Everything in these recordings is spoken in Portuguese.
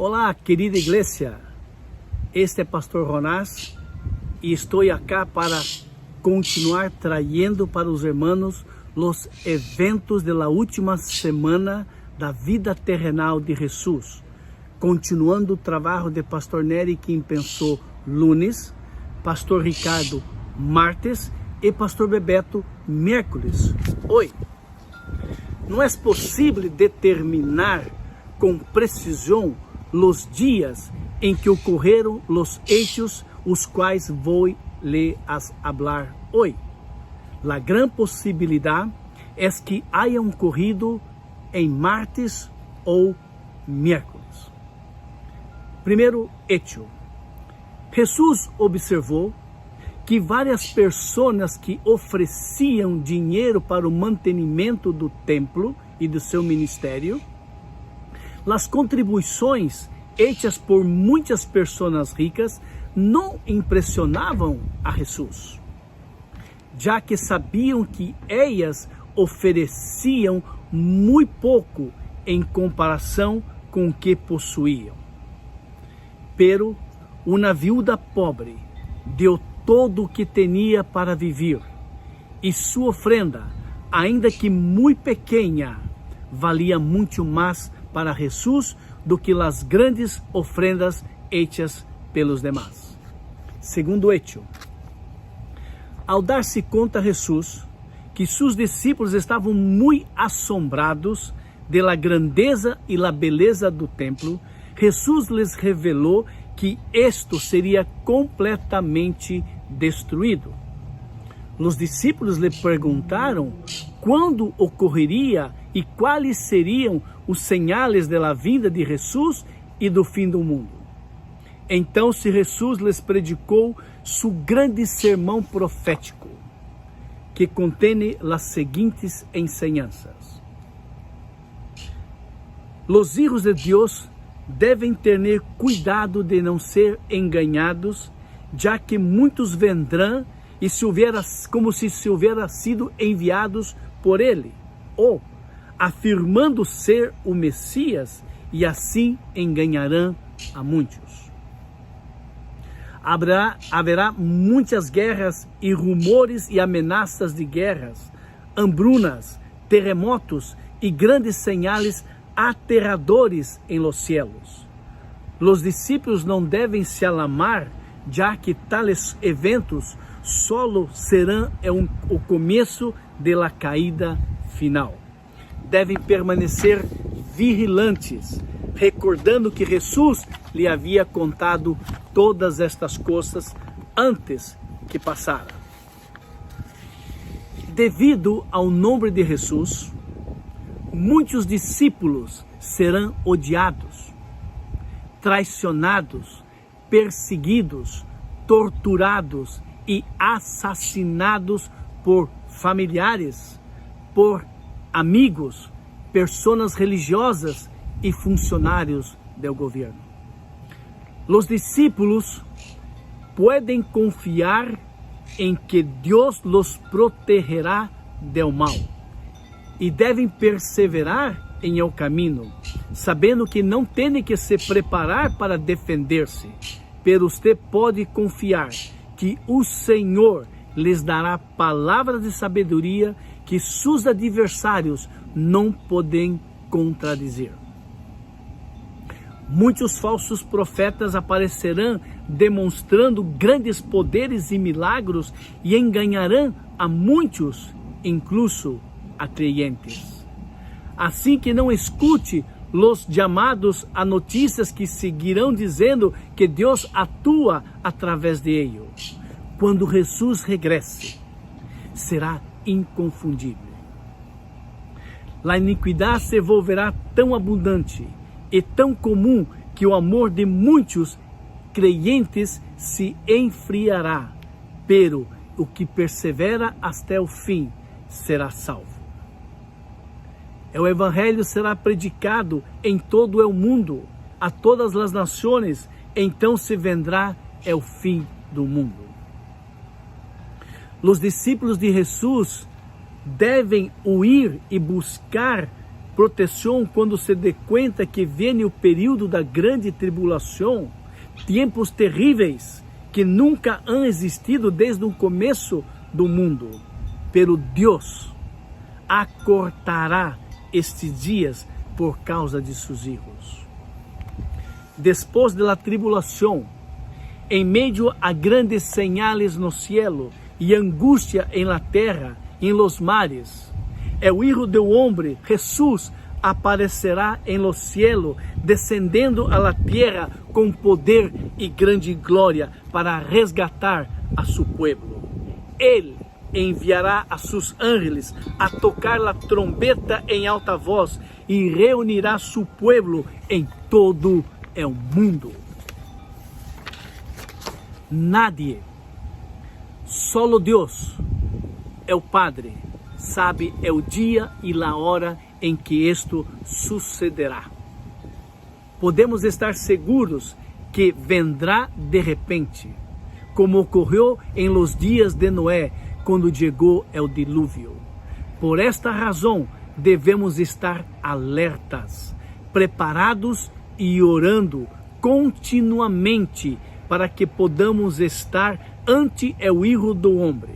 Olá, querida iglesia. Este é Pastor Jonás e estou aqui para continuar trayendo para os hermanos os eventos da última semana da vida terrenal de Jesus. Continuando o trabalho de Pastor Nery, quem pensou lunes, Pastor Ricardo martes e Pastor Bebeto miércoles. Oi, não é possível determinar com precisão os dias em que ocorreram os hechos, os quais vou lhe hablar hoje. A grande possibilidade é que hayan ocorrido em martes ou miércoles. Primeiro hecho. Jesus observou que várias pessoas que ofereciam dinheiro para o mantenimento do templo e do seu ministério, as contribuições hechas por muitas pessoas ricas não impressionavam a Jesus, já que sabiam que elas ofereciam muito pouco em comparação com o que possuíam. Pero uma viúva pobre deu todo o que tinha para viver, e sua ofrenda, ainda que muito pequena, valia muito mais para Jesus do que as grandes ofrendas hechas pelos demais. Segundo hecho, ao dar-se conta Jesus que seus discípulos estavam muito assombrados de la grandeza e la beleza do templo, Jesus lhes revelou que isto seria completamente destruído. Os discípulos lhe perguntaram quando ocorreria e quais seriam os sinais da vinda de Jesus e do fim do mundo. Então, se Jesus lhes predicou seu grande sermão profético, que contém as seguintes enseñanças. Os hijos de Deus devem ter cuidado de não ser enganados, já que muitos vendrão e como se houveram sido enviados por ele, ou afirmando ser o Messias, e assim enganarão a muitos. Haverá muitas guerras e rumores e ameaças de guerras, hambrunas, terremotos e grandes sinais aterradores em los cielos. Os discípulos não devem se alarmar, já que tales eventos solo serão o começo da caída final. Devem permanecer vigilantes, recordando que Jesus lhe havia contado todas estas coisas antes que passara. Devido ao nome de Jesus, muitos discípulos serão odiados, traicionados, perseguidos, torturados e assassinados por familiares, por amigos, pessoas religiosas e funcionários do governo. Os discípulos podem confiar em que Deus los protegerá do mal e devem perseverar em el caminho, sabendo que não tem que se preparar para defender-se, pero você pode confiar que o Senhor lhes dará palavras de sabedoria que seus adversários não podem contradizer. Muitos falsos profetas aparecerão demonstrando grandes poderes e milagros e enganarão a muitos, incluso a creyentes. Assim que não escute os chamados a notícias que seguirão dizendo que Deus atua através de eles. Quando Jesus regresse, será inconfundível. A iniquidade se volverá tão abundante e tão comum que o amor de muitos creyentes se enfriará, pero o que persevera até o fim será salvo. O evangelho será predicado em todo o mundo, a todas as nações, então se vendrá o fim do mundo. Os discípulos de Jesus devem huir e buscar proteção quando se dê conta que vem o período da grande tribulação, tempos terríveis que nunca han existido desde o começo do mundo. Pero Deus acortará estes dias por causa de seus hijos. Depois da tribulação, em meio a grandes señales no cielo e angústia em la terra, em los mares, o Hijo do Homem, Jesus, aparecerá em lo cielo, descendendo a la tierra com poder e grande glória para resgatar a su pueblo. Ele enviará a sus ángeles a tocar la trombeta em alta voz e reunirá su pueblo em todo o mundo. Nadie, solo Deus, o Padre, sabe o dia e a hora em que isto sucederá. Podemos estar seguros que vendrá de repente, como ocorreu em los dias de Noé, quando chegou o dilúvio. Por esta razão, devemos estar alertas, preparados e orando continuamente para que podamos estar ante o Hijo do Homem.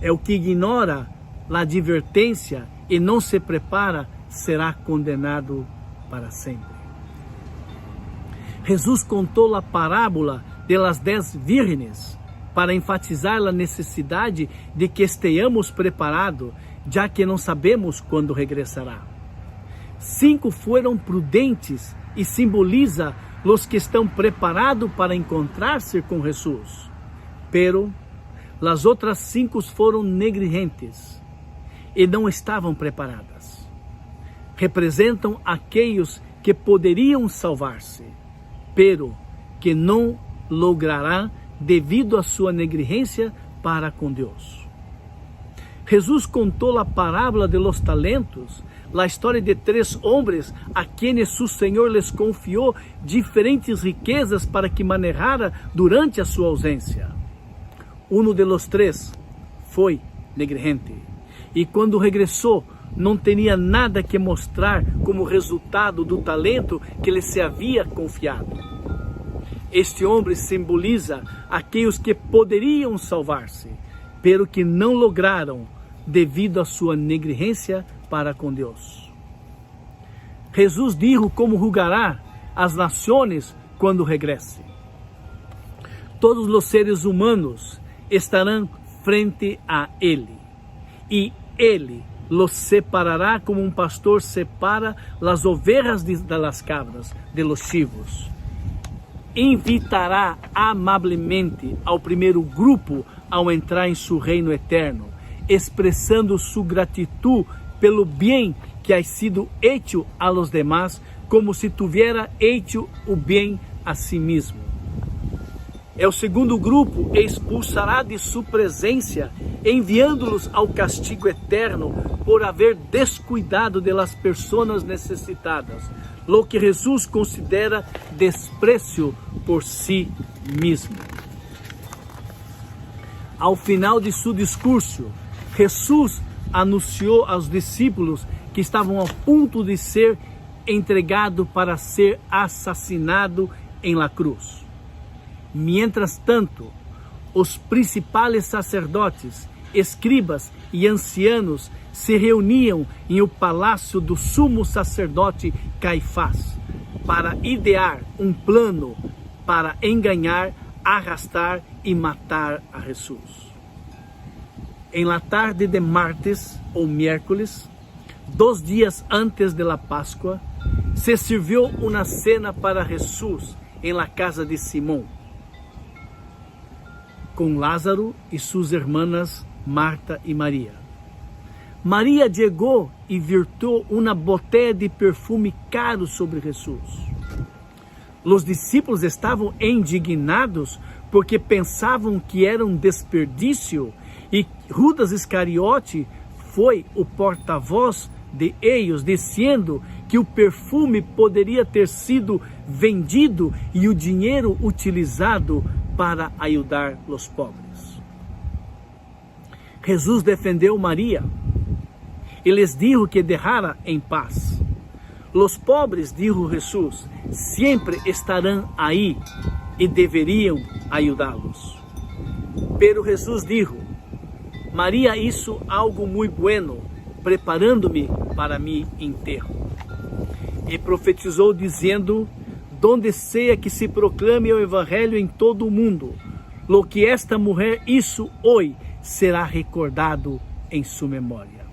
O que ignora a advertência e não se prepara será condenado para sempre. Jesus contou a parábola de las 10 vírgenes para enfatizar a necessidade de que estejamos preparados, já que não sabemos quando regressará. 5 foram prudentes e simboliza os que estão preparados para encontrar-se com Jesus. Pero as outras 5 foram negligentes e não estavam preparadas. Representam aqueles que poderiam salvar-se, pero que não lograrão devido à sua negligência para com Deus. Jesus contou a parábola de los talentos, a história de 3 homens a quienes su Senhor les confiou diferentes riquezas para que manejara durante a sua ausência. Um de los 3 foi negligente e quando regressou não tinha nada que mostrar como resultado do talento que lhe se havia confiado. Este homem simboliza aqueles que poderiam salvar-se, pero que não lograram devido à sua negligência para com Deus. Jesus dijo como julgará as nações quando regresse. Todos os seres humanos estarão frente a Ele, e Ele los separará como um pastor separa as ovelhas das cabras de los chivos. Invitará amablemente ao primeiro grupo ao entrar em seu reino eterno, expressando sua gratidão pelo bem que ha sido hecho a los demás, como se tuviera hecho o bem a si mesmo. O segundo grupo expulsará de sua presença, enviando-los ao castigo eterno por haver descuidado de las pessoas necessitadas, lo que Jesus considera desprezo por si mesmo. Ao final de seu discurso, Jesus anunciou aos discípulos que estavam a ponto de ser entregado para ser assassinado em la cruz. Mientras tanto, os principais sacerdotes, escribas e ancianos se reuniam em o palácio do sumo sacerdote Caifás para idear um plano para enganar, arrastar e matar a Jesus. Em la tarde de martes ou miércoles, 2 dias antes de la Páscoa, se serviu uma cena para Jesus em la casa de Simão, com Lázaro e suas irmãs Marta e Maria. Maria chegou e vertou uma botella de perfume caro sobre Jesus. Os discípulos estavam indignados porque pensavam que era um desperdício e Judas Iscariote foi o porta-voz de eles, dizendo que o perfume poderia ter sido vendido e o dinheiro utilizado para ajudar os pobres. Jesus defendeu Maria y les dijo que dejara en paz. Los pobres, dijo Jesús, siempre estarán ahí y deberían ayudarlos. Pero Jesús dijo, María hizo algo muy bueno, preparando-me para mi enterro. E profetizou dizendo, donde sea que se proclame o evangelho em todo o mundo, lo que esta mulher hizo hoy será recordado em sua memória.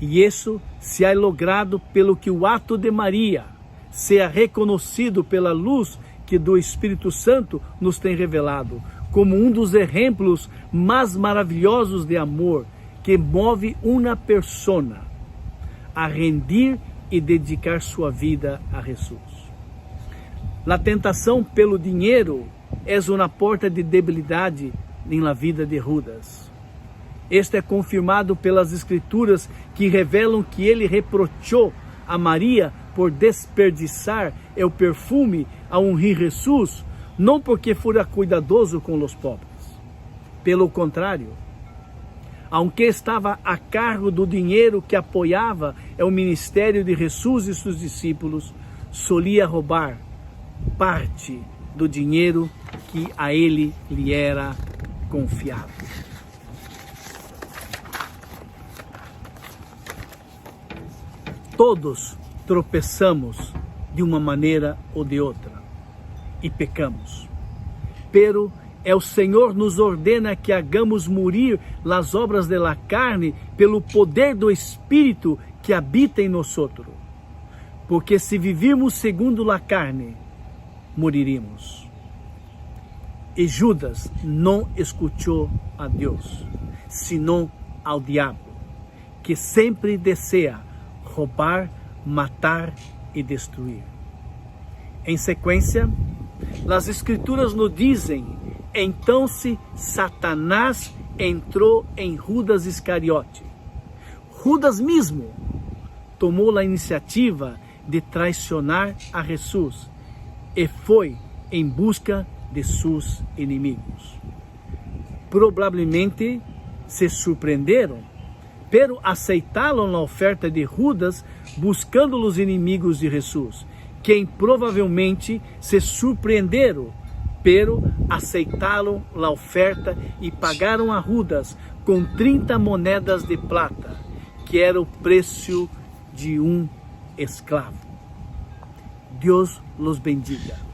E isso se ha logrado pelo que o ato de Maria seja reconhecido pela luz que do Espírito Santo nos tem revelado, como um dos exemplos mais maravilhosos de amor que move uma persona a rendir e dedicar sua vida a Jesus. A tentação pelo dinheiro é uma porta de debilidade na vida de Judas. Este é confirmado pelas Escrituras que revelam que ele reprochou a Maria por desperdiçar o perfume a ungir Jesus, não porque fora cuidadoso com os pobres. Pelo contrário, aunque estava a cargo do dinheiro que apoiava o ministério de Jesus e seus discípulos, solia roubar parte do dinheiro que a ele lhe era confiado. Todos tropeçamos de uma maneira ou de outra e pecamos. Pero o Senhor nos ordena que hagamos morir as obras de la carne pelo poder do Espírito que habita em nós. Porque se vivirmos segundo a carne, moriremos. E Judas não escutou a Deus, senão ao diabo, que sempre deseja roubar, matar e destruir. Em sequência, as Escrituras nos dizem, então Satanás entrou em Judas Iscariote. Judas mesmo tomou a iniciativa de traicionar a Jesus e foi em busca de seus inimigos. Provavelmente se surpreenderam, pero aceitaram a oferta de Judas buscando os inimigos de Jesus, quem provavelmente se surpreenderam, pero aceitaram a oferta e pagaram a Judas com 30 moedas de prata, que era o preço de um escravo. Deus los bendiga.